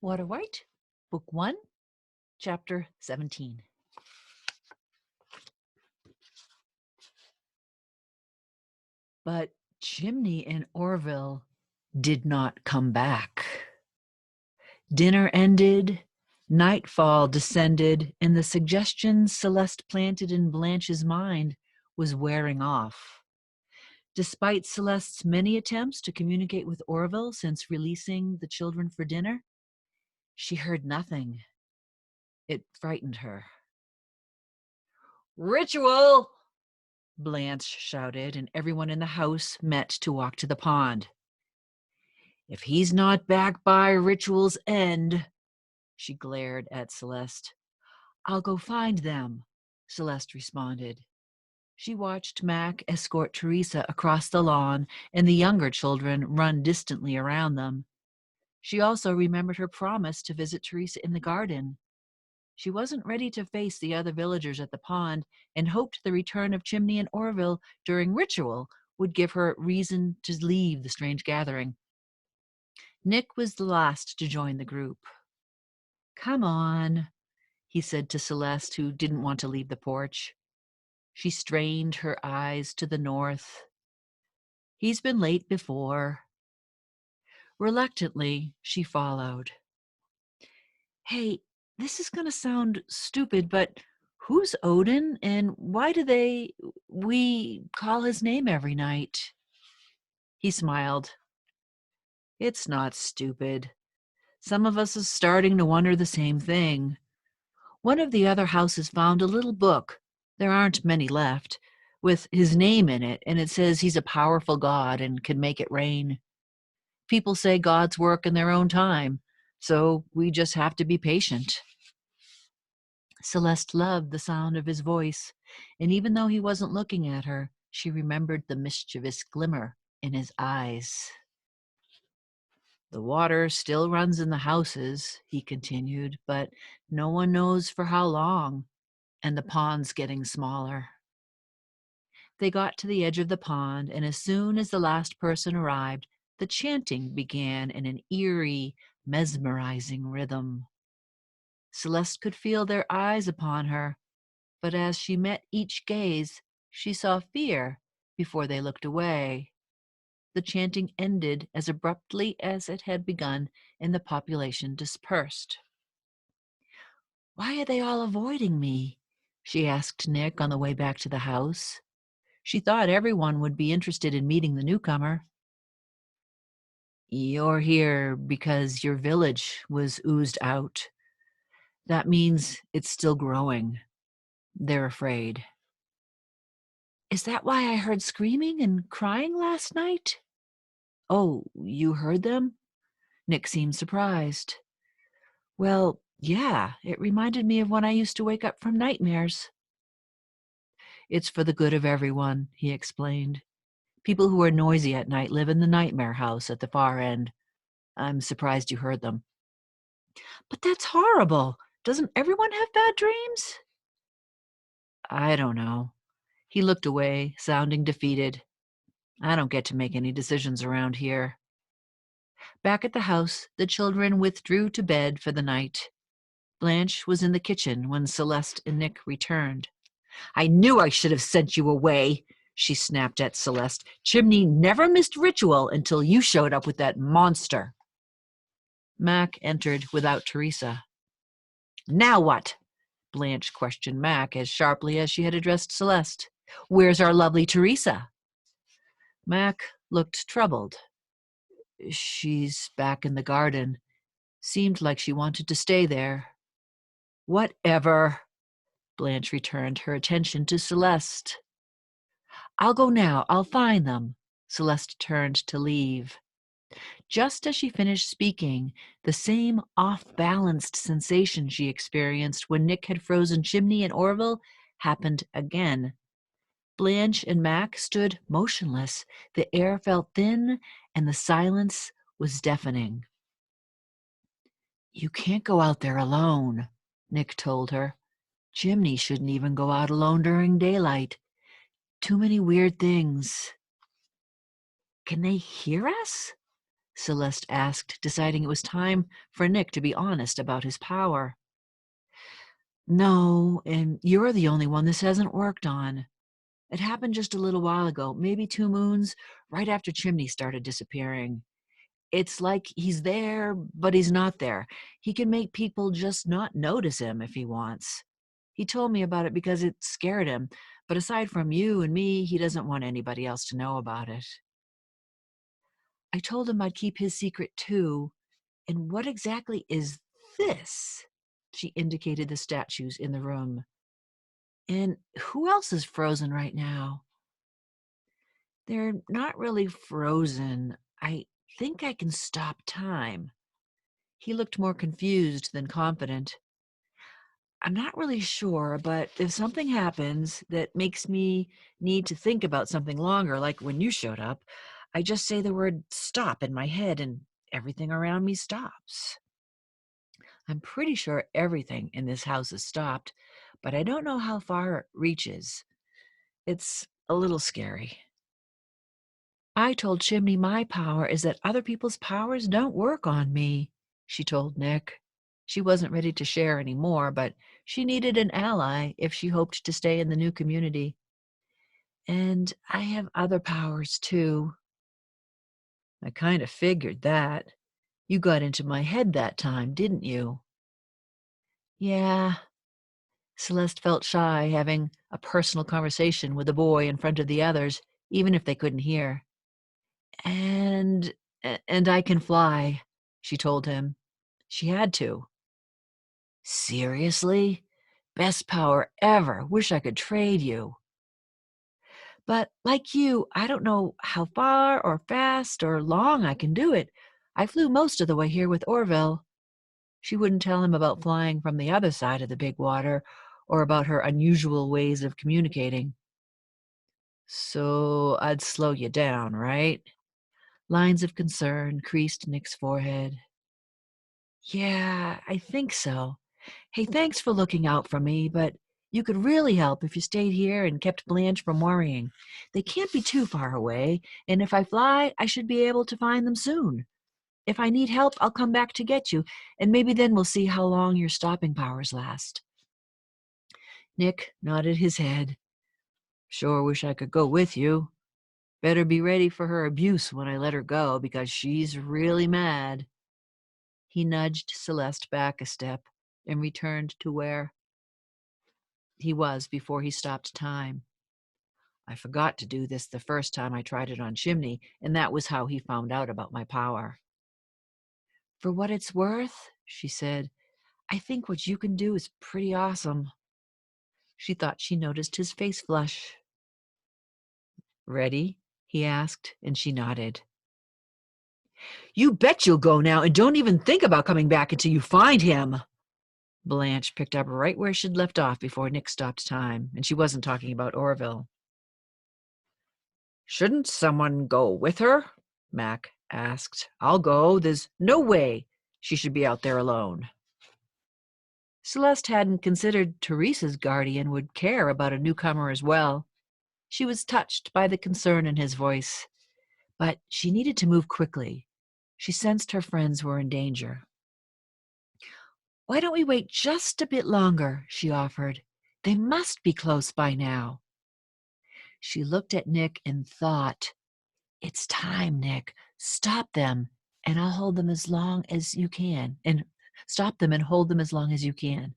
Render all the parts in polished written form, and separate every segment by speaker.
Speaker 1: Waterwight, Book 1, Chapter 17. But Chimney and Orville did not come back. Dinner ended, nightfall descended, and the suggestion Celeste planted in Blanche's mind was wearing off. Despite Celeste's many attempts to communicate with Orville since releasing the children for dinner, she heard nothing. It frightened her. "Ritual!" Blanche shouted, and everyone in the house met to walk to the pond. "If he's not back by ritual's end," she glared at Celeste. "I'll go find them," Celeste responded. She watched Mac escort Teresa across the lawn and the younger children run distantly around them. She also remembered her promise to visit Teresa in the garden. She wasn't ready to face the other villagers at the pond and hoped the return of Chimney and Orville during ritual would give her reason to leave the strange gathering. Nick was the last to join the group. "Come on," he said to Celeste, who didn't want to leave the porch. She strained her eyes to the north. "He's been late before." Reluctantly, she followed. "Hey, this is going to sound stupid, but who's Odin and why do we call his name every night?" He smiled. "It's not stupid. Some of us is starting to wonder the same thing. One of the other houses found a little book, there aren't many left, with his name in it, and it says he's a powerful god and can make it rain. People say gods work in their own time, so we just have to be patient." Celeste loved the sound of his voice, and even though he wasn't looking at her, she remembered the mischievous glimmer in his eyes. "The water still runs in the houses," he continued, "but no one knows for how long, and the pond's getting smaller." They got to the edge of the pond, and as soon as the last person arrived, the chanting began in an eerie, mesmerizing rhythm. Celeste could feel their eyes upon her, but as she met each gaze, she saw fear before they looked away. The chanting ended as abruptly as it had begun, and the population dispersed. "Why are they all avoiding me?" she asked Nick on the way back to the house. She thought everyone would be interested in meeting the newcomer. "You're here because your village was oozed out. That means it's still growing. They're afraid." "Is that why I heard screaming and crying last night?" "Oh, you heard them?" Nick seemed surprised. "Well, yeah, it reminded me of when I used to wake up from nightmares." "It's for the good of everyone," he explained. "People who are noisy at night live in the nightmare house at the far end. I'm surprised you heard them." "But that's horrible. Doesn't everyone have bad dreams?" "I don't know." He looked away, sounding defeated. "I don't get to make any decisions around here." Back at the house, the children withdrew to bed for the night. Blanche was in the kitchen when Celeste and Nick returned. "I knew I should have sent you away," she snapped at Celeste. "Chimney never missed ritual until you showed up with that monster." Mac entered without Teresa. "Now what?" Blanche questioned Mac as sharply as she had addressed Celeste. "Where's our lovely Teresa?" Mac looked troubled. "She's back in the garden. Seemed like she wanted to stay there." "Whatever," Blanche returned her attention to Celeste. "I'll go now. I'll find them." Celeste turned to leave. Just as she finished speaking, the same off-balanced sensation she experienced when Nick had frozen Chimney and Orville happened again. Blanche and Mac stood motionless. The air felt thin, and the silence was deafening. "You can't go out there alone," Nick told her. "Chimney shouldn't even go out alone during daylight. Too many weird things." "Can they hear us?" Celeste asked, deciding it was time for Nick to be honest about his power. No, and you're the only one this hasn't worked on. It happened just a little while ago, maybe 2 moons, right after Chimney started disappearing. It's like he's there, but he's not there. He can make people just not notice him if he wants. He told me about it because it scared him, but aside from you and me, he doesn't want anybody else to know about it. I told him I'd keep his secret too. And what exactly is this? She indicated the statues in the room. And who else is frozen right now? They're not really frozen. I think I can stop time. He looked more confused than confident. I'm not really sure, but if something happens that makes me need to think about something longer, like when you showed up, I just say the word stop in my head and everything around me stops. I'm pretty sure everything in this house is stopped, but I don't know how far it reaches. It's a little scary. I told Chimney my power is that other people's powers don't work on me, she told Nick. She wasn't ready to share any more, but she needed an ally if she hoped to stay in the new community. And I have other powers too. I kind of figured that. You got into my head that time, didn't you? Yeah. Celeste felt shy having a personal conversation with the boy in front of the others, even if they couldn't hear. And and I can fly, she told him. She had to. Seriously? Best power ever. Wish I could trade you. But like you, I don't know how far or fast or long I can do it. I flew most of the way here with Orville. She wouldn't tell him about flying from the other side of the big water or about her unusual ways of communicating. So I'd slow you down, right? Lines of concern creased Nick's forehead. Yeah, I think so. Hey, thanks for looking out for me, but you could really help if you stayed here and kept Blanche from worrying. They can't be too far away, and if I fly, I should be able to find them soon. If I need help, I'll come back to get you, and maybe then we'll see how long your stopping powers last. Nick nodded his head. Sure wish I could go with you. Better be ready for her abuse when I let her go, because she's really mad. He nudged Celeste back a step and returned to where he was before he stopped time. I forgot to do this the first time I tried it on Chimney, and that was how he found out about my power. For what it's worth, she said, I think what you can do is pretty awesome. She thought she noticed his face flush. Ready? He asked, and she nodded. You bet you'll go now, and don't even think about coming back until you find him. Blanche picked up right where she'd left off before Nick stopped time, and she wasn't talking about Orville. Shouldn't someone go with her? Mac asked. I'll go. There's no way she should be out there alone. Celeste hadn't considered Teresa's guardian would care about a newcomer as well. She was touched by the concern in his voice, but she needed to move quickly. She sensed her friends were in danger. Why don't we wait just a bit longer? She offered. They must be close by now. She looked at Nick and thought, it's time, Nick. Stop them, and I'll hold them as long as you can. And stop them and hold them as long as you can.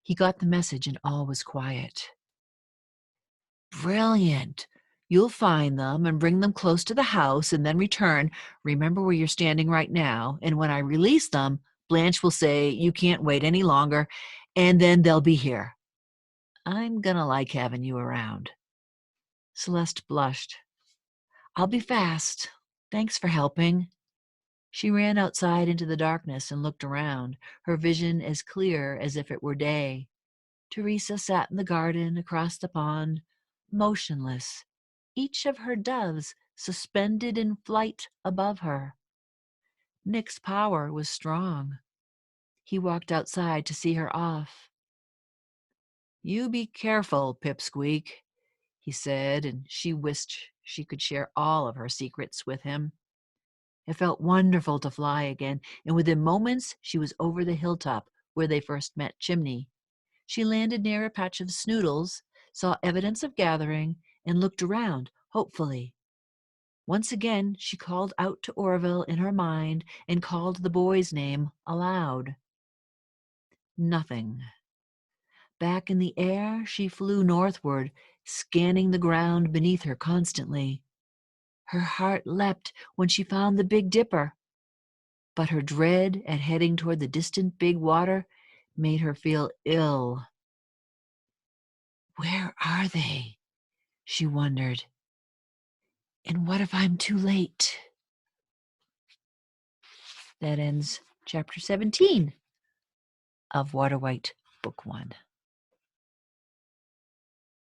Speaker 1: He got the message, and all was quiet. Brilliant. You'll find them and bring them close to the house and then return. Remember where you're standing right now. And when I release them, Blanche will say, you can't wait any longer, and then they'll be here. I'm gonna like having you around. Celeste blushed. I'll be fast. Thanks for helping. She ran outside into the darkness and looked around, her vision as clear as if it were day. Teresa sat in the garden across the pond, motionless, each of her doves suspended in flight above her. Nick's power was strong. He walked outside to see her off. You be careful, Pipsqueak, he said, and she wished she could share all of her secrets with him. It felt wonderful to fly again, and within moments she was over the hilltop where they first met Chimney. She landed near a patch of snoodles, saw evidence of gathering, and looked around, hopefully. Once again she called out to Orville in her mind and called the boy's name aloud. Nothing. Back in the air, she flew northward, scanning the ground beneath her constantly. Her heart leapt when she found the Big Dipper, but her dread at heading toward the distant big water made her feel ill. Where are they? She wondered. And what if I'm too late? That ends chapter 17 of Waterwight, Book 1.